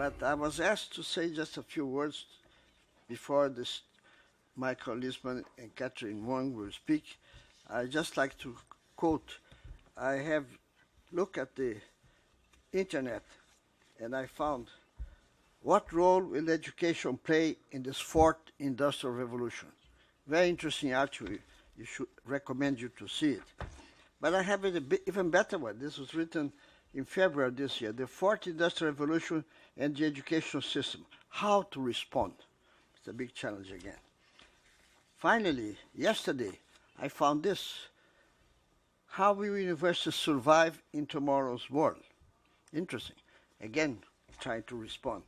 But I was asked to say just a few words before this Michael Lisman and Catherine Wong will speak. I just like to quote, I have looked at the internet and I found, what role will education play in this fourth industrial revolution? Very interesting article. You should recommend you to see it. But I have an even better one. This was written in February this year. The fourth industrial revolution and the educational system. How to respond. It's a big challenge again. Finally, yesterday, I found this. How will universities survive in tomorrow's world? Interesting. Again, trying to respond.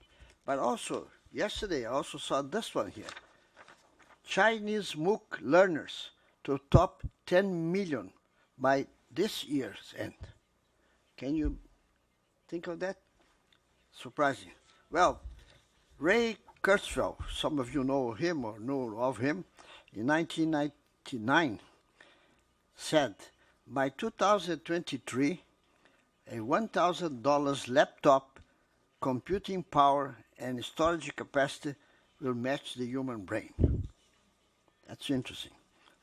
But also, yesterday I also saw this one here. Chinese MOOC learners to top 10 million by this year's end. Can you think of that? Surprising. Well, Ray Kurzweil, some of you know him or know of him, in 1999 said, by 2023, a $1,000 laptop, computing power, and storage capacity will match the human brain. That's interesting.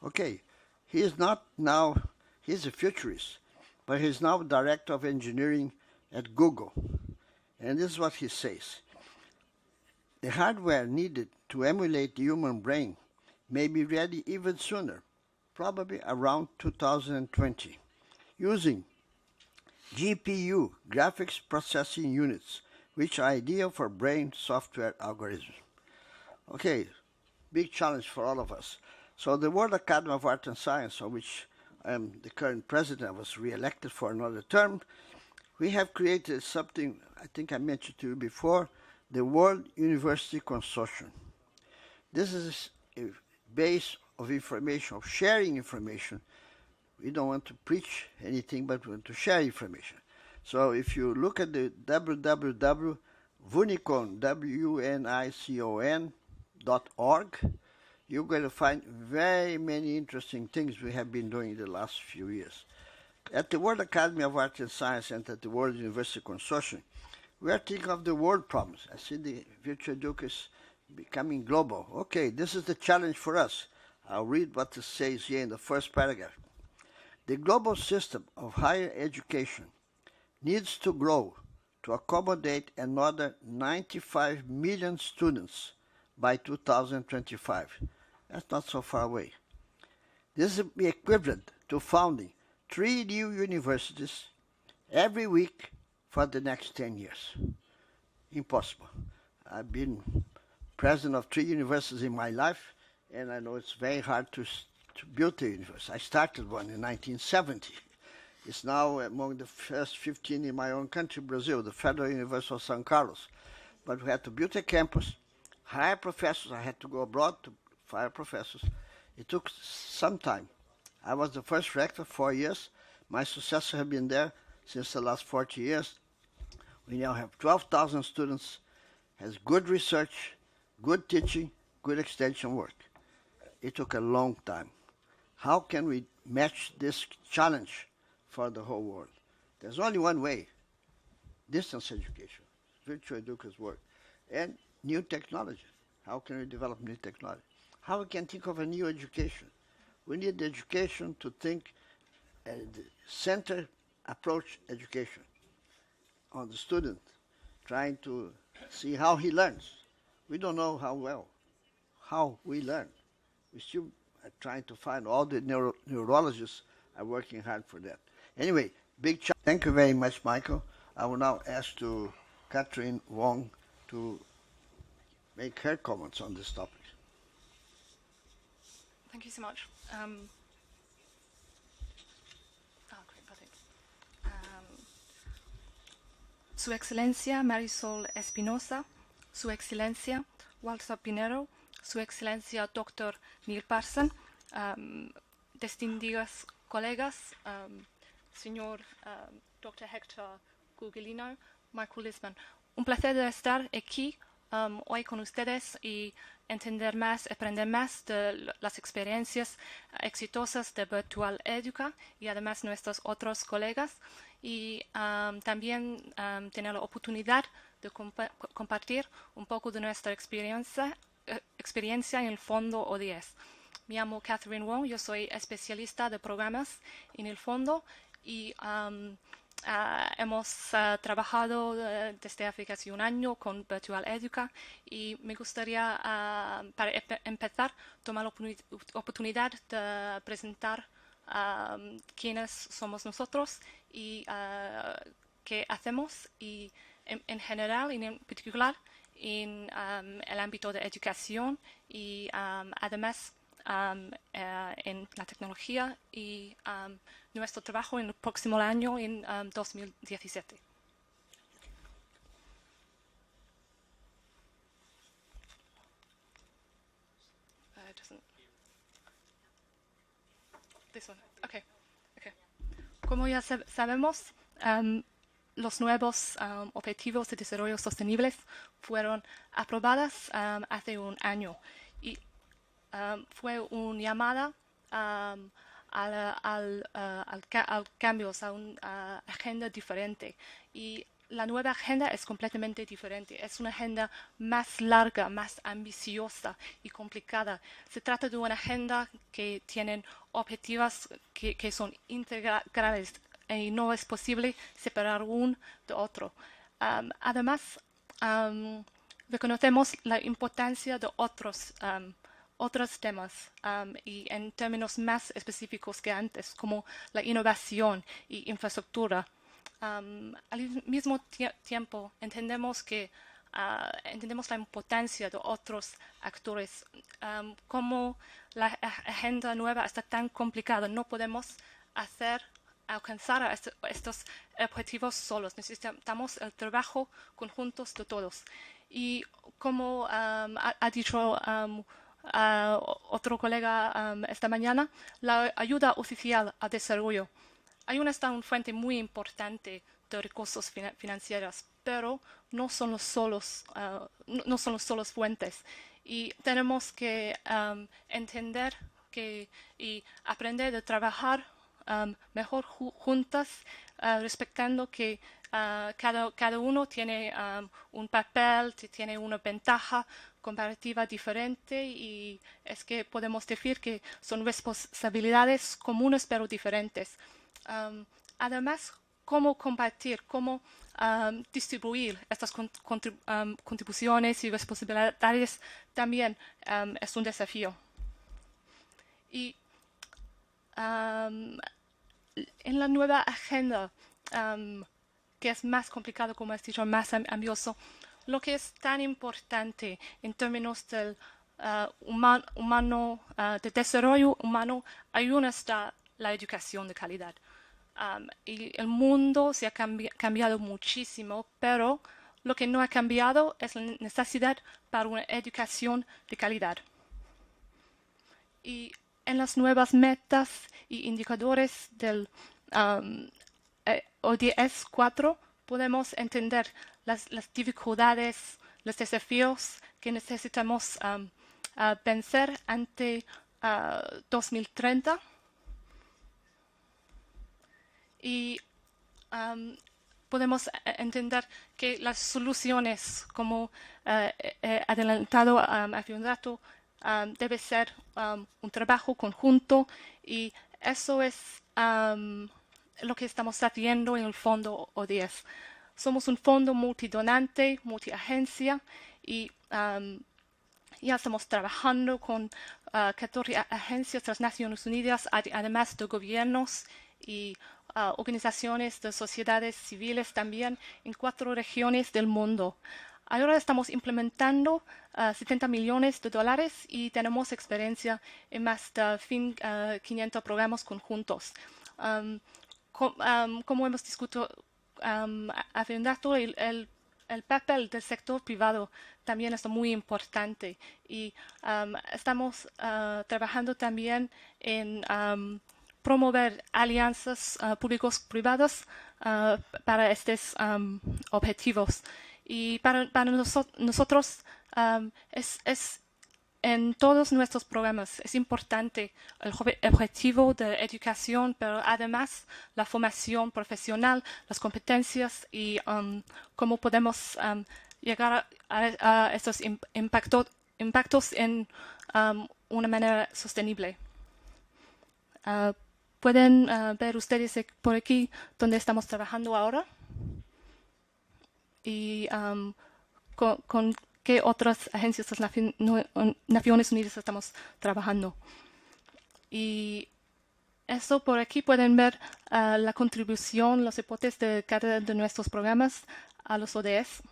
Okay, he is not now, he's a futurist, but he's now director of engineering at Google. And this is what he says. The hardware needed to emulate the human brain may be ready even sooner, probably around 2020, using GPU, graphics processing units, which are ideal for brain software algorithms. Okay, big challenge for all of us. So the World Academy of Art and Science, of which I am the current president, I was re-elected for another term, we have created something, I think I mentioned to you before, the World University Consortium. This is a base of information, of sharing information. We don't want to preach anything, but we want to share information. So if you look at the www.wunicon.org, you're going to find very many interesting things we have been doing in the last few years. At the World Academy of Art and Science and at the World University Consortium, we are thinking of the world problems. I see the virtual Educa is becoming global. Okay, this is the challenge for us. I'll read what it says here in the first paragraph. The global system of higher education needs to grow to accommodate another 95 million students by 2025. That's not so far away. This will be equivalent to founding 3 new universities every week for the next 10 years. Impossible. I've been president of 3 universities in my life, and I know it's very hard to build a university. I started one in 1970. It's now among the first 15 in my own country, Brazil, the Federal University of São Carlos. But we had to build a campus, hire professors. I had to go abroad to hire professors. It took some time. I was the first rector, 4 years. My successor has been there since the last 40 years. We now have 12,000 students, has good research, good teaching, good extension work. It took a long time. How can we match this challenge for the whole world? There's only one way, distance education, virtual Educa's work, and new technology. How can we develop new technology? How we can think of a new education? We need education to think the center approach education on the student, trying to see how he learns. We don't know how we learn. We still are trying to find, all the neurologists are working hard for that. Anyway, big challenge. Thank you very much, Michael. I will now ask to Catherine Wong to make her comments on this topic. Thank you so much. Great, perfect. Su Excelencia Marisol Espinosa, Su Excelencia Walter Pinero, Su Excelencia Dr. Neil Parson, distinguidos colegas, señor Dr. Heitor Gurgulino, Michael Lisman. Un placer de estar aquí hoy con ustedes y entender más, aprender más de las experiencias exitosas de Virtual Educa y además nuestros otros colegas y también tener la oportunidad de compartir un poco de nuestra experiencia en el Fondo ODS. Me llamo Catherine Wong, yo soy especialista de programas en el Fondo y hemos trabajado desde hace casi un año con Virtual Educa y me gustaría, para empezar, tomar la oportunidad de presentar quiénes somos nosotros y qué hacemos y en general y en particular en el ámbito de educación y además en la tecnología y nuestro trabajo en el próximo año en 2017. Okay. Como ya sabemos, los nuevos Objetivos de Desarrollo Sostenible fueron aprobados hace un año y fue una llamada al cambios, a una agenda diferente. Y la nueva agenda es completamente diferente. Es una agenda más larga, más ambiciosa y complicada. Se trata de una agenda que tiene objetivos que son integrales y no es posible separar uno de otro. Además, reconocemos la importancia de otros temas y en términos más específicos que antes, como la innovación y infraestructura. Al mismo tiempo, entendemos la importancia de otros actores. Como la agenda nueva está tan complicada, no podemos alcanzar a estos objetivos solos. Necesitamos el trabajo conjunto de todos. Y como ha dicho otro colega esta mañana, la ayuda oficial al desarrollo. Ayuda está una fuente muy importante de recursos financieros, pero no son los solos fuentes. Y tenemos que entender y aprender a trabajar mejor juntas, respetando que cada uno tiene un papel, tiene una ventaja comparativa diferente y es que podemos decir que son responsabilidades comunes pero diferentes. Además, cómo compartir, cómo distribuir estas contribuciones y responsabilidades también es un desafío. Y en la nueva agenda, que es más complicado, como has dicho, más ambicioso, lo que es tan importante en términos del de desarrollo humano, ayuda está la educación de calidad. Y el mundo se ha cambiado muchísimo, pero lo que no ha cambiado es la necesidad para una educación de calidad. Y en las nuevas metas y indicadores del ODS 4 podemos entender las dificultades, los desafíos que necesitamos vencer ante 2030. Y podemos entender que las soluciones, como adelantado hace un rato, debe ser un trabajo conjunto y eso es lo que estamos haciendo en el Fondo ODS. Somos un fondo multidonante, multiagencia y ya estamos trabajando con 14 agencias de las Naciones Unidas, además de gobiernos y organizaciones de sociedades civiles también en 4 regiones del mundo. Ahora estamos implementando $70 millones y tenemos experiencia en más de 500 programas conjuntos. Como hemos discutido hace un rato, el papel del sector privado también es muy importante y estamos trabajando también en promover alianzas públicos-privadas para estos objetivos. Y para nosotros en todos nuestros programas es importante el objetivo de educación, pero además la formación profesional, las competencias y cómo podemos llegar a estos impactos en una manera sostenible. Pueden ver ustedes por aquí donde estamos trabajando ahora y con qué otras agencias de las Naciones Unidas estamos trabajando. Y eso por aquí pueden ver la contribución, los aportes de cada de nuestros programas a los ODS.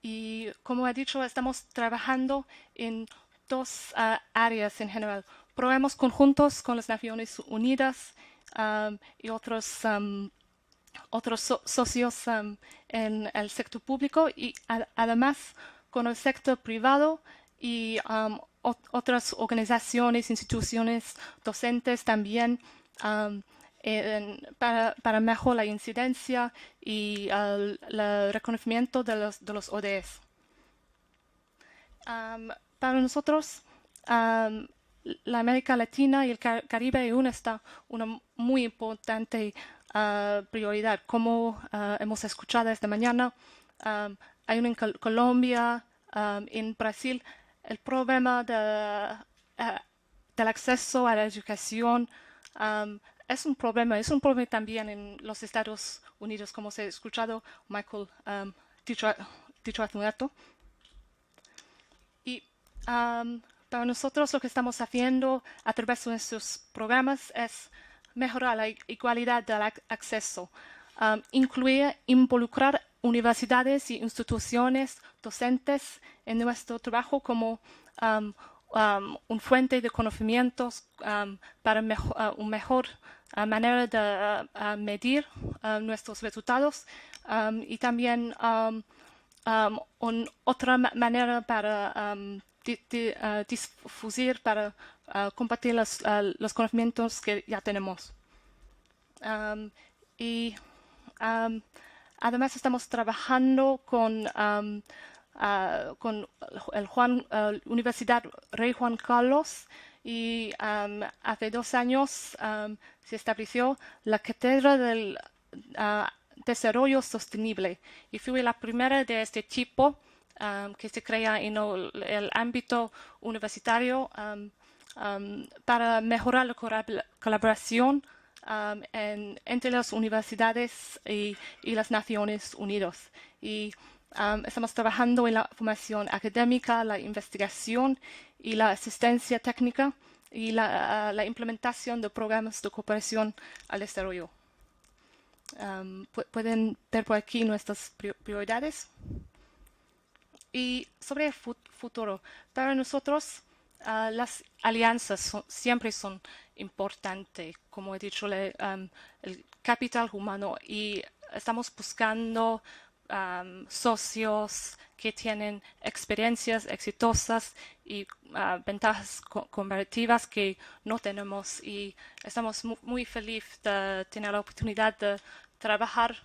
Y como he dicho, estamos trabajando en dos áreas en general. Programas conjuntos con las Naciones Unidas y otros socios en el sector público y además con el sector privado y otras organizaciones, instituciones, docentes también para mejorar la incidencia y el reconocimiento de los ODS. Para nosotros, la América Latina y el Caribe aún está una muy importante prioridad. Como hemos escuchado esta mañana, hay una en Colombia, en Brasil, el problema del acceso a la educación es un problema también en los Estados Unidos, como se ha escuchado Michael dicho hace un rato. Y para nosotros lo que estamos haciendo a través de nuestros programas es mejorar la igualdad del acceso, involucrar universidades y instituciones docentes en nuestro trabajo como una fuente de conocimientos para una mejor manera de medir nuestros resultados y también otra manera para difundir, para compartir los conocimientos que ya tenemos. Además estamos trabajando con la Universidad Rey Juan Carlos y hace 2 años se estableció la cátedra del Desarrollo Sostenible y fui la primera de este tipo que se crea en el ámbito universitario para mejorar la colaboración entre las universidades y las Naciones Unidas. Y estamos trabajando en la formación académica, la investigación y la asistencia técnica y la implementación de programas de cooperación al desarrollo. Pueden ver por aquí nuestras prioridades. Y sobre el futuro, para nosotros las alianzas siempre son importantes, como he dicho, el capital humano, y estamos buscando socios que tienen experiencias exitosas y ventajas comparativas que no tenemos, y estamos muy felices de tener la oportunidad de trabajar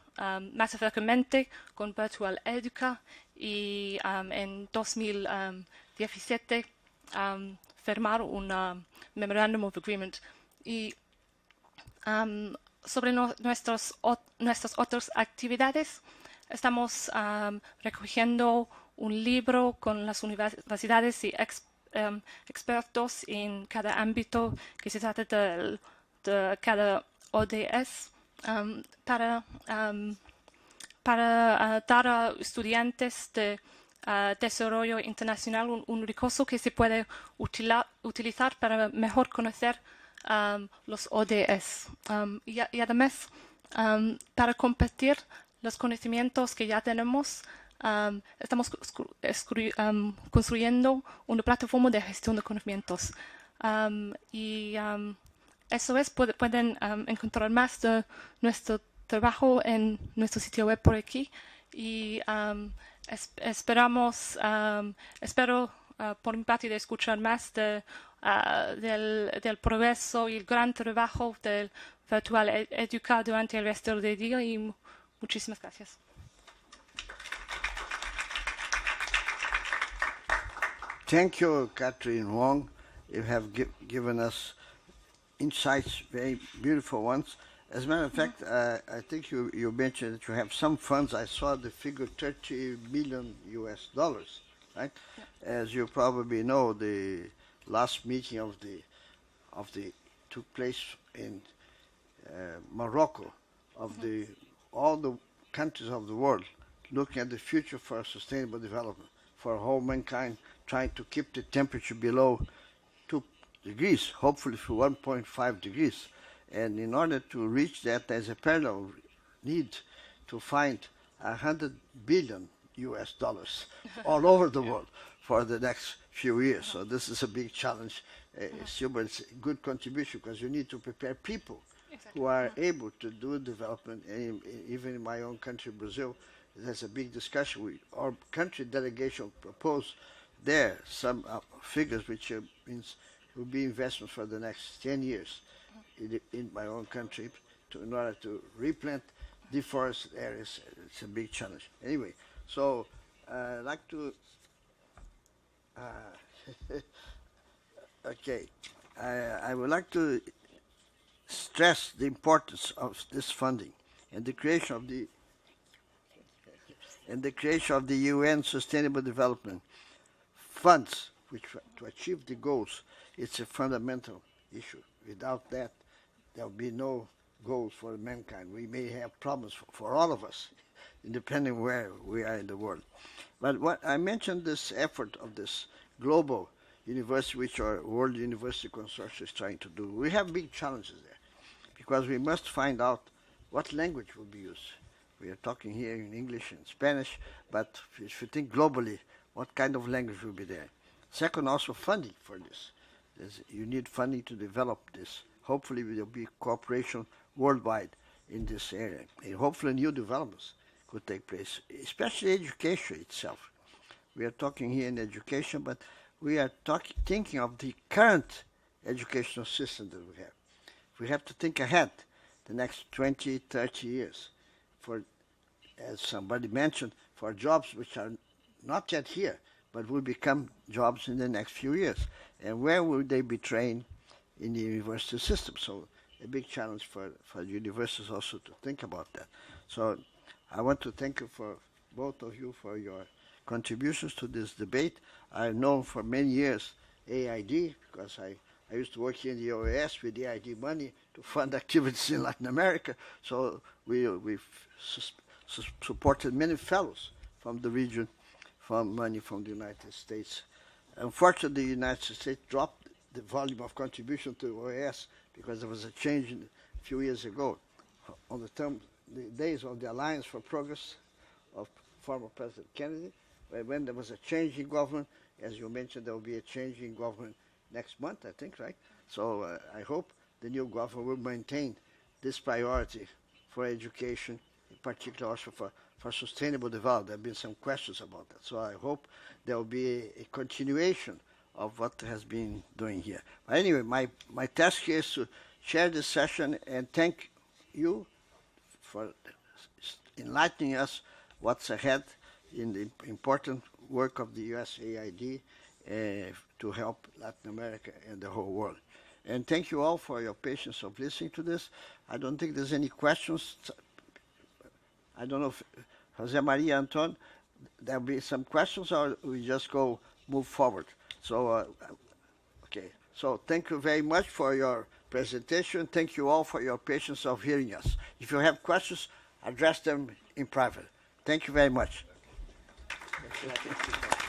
más eficazmente con Virtual Educa y en 2017 firmar un Memorandum of Agreement. Y sobre nuestras otras actividades, estamos recogiendo un libro con las universidades y expertos en cada ámbito que se trata de cada ODS para dar a estudiantes de desarrollo internacional un recurso que se puede utilizar para mejor conocer los ODS y además para compartir los conocimientos que ya tenemos. Estamos construyendo una plataforma de gestión de conocimientos eso es, pueden encontrar más de nuestro trabajo en nuestro sitio web por aquí y espero por mi parte de escuchar más del progreso y el gran trabajo del Virtual Educa durante el resto del día y muchísimas gracias. Thank you, Catherine Wong. You have given us insights, very beautiful ones. As a matter of fact, I think you mentioned that you have some funds. I saw the figure $30 million US, right? Yeah. As you probably know, the last meeting of the took place in Morocco, of all the countries of the world looking at the future for sustainable development, for whole mankind, trying to keep the temperature below 2 degrees, hopefully for 1.5 degrees. And in order to reach that, there's a parallel need to find $100 billion US all over the world for the next few years. So this is a big challenge. It's a good contribution because you need to prepare people who are able to do development. And even in my own country, Brazil, there's a big discussion. Our country delegation proposed there some figures which means will be investments for the next 10 years in my own country in order to replant deforest areas. It's a big challenge. Anyway, so I'd like to okay, I would like to stress the importance of this funding and the creation of the UN Sustainable Development Funds, which to achieve the goals, it's a fundamental issue. Without that, there will be no goals for mankind. We may have problems for all of us, depending where we are in the world. But what I mentioned this effort of this global university, which our World University Consortium is trying to do. We have big challenges there because we must find out what language will be used. We are talking here in English and Spanish, but if you think globally, what kind of language will be there? Second, also funding for this. You need funding to develop this. Hopefully there will be cooperation worldwide in this area. And hopefully new developments could take place, especially education itself. We are talking here in education, but we are thinking of the current educational system that we have. We have to think ahead the next 20, 30 years for, as somebody mentioned, for jobs which are not yet here, but will become jobs in the next few years. And where will they be trained in the university system? So a big challenge for universities also to think about that. So I want to thank you for both of you for your contributions to this debate. I've known for many years AID because I used to work here in the OAS with the AID money to fund activities in Latin America. So we've supported many fellows from the region, from money from the United States. Unfortunately, the United States dropped the volume of contribution to OAS because there was a change a few years ago on the days of the Alliance for Progress of former President Kennedy. When there was a change in government, as you mentioned, there will be a change in government next month, I think, right? So I hope the new government will maintain this priority for education, in particular also for sustainable development. There have been some questions about that. So I hope there will be a continuation of what has been doing here. But anyway, my task here is to chair this session and thank you for enlightening us what's ahead in the important work of the USAID to help Latin America and the whole world. And thank you all for your patience of listening to this. I don't think there's any questions. I don't know if Jose Maria Anton, there'll be some questions or we just move forward. So, okay. So thank you very much for your presentation. Thank you all for your patience of hearing us. If you have questions, address them in private. Thank you very much. Thank you.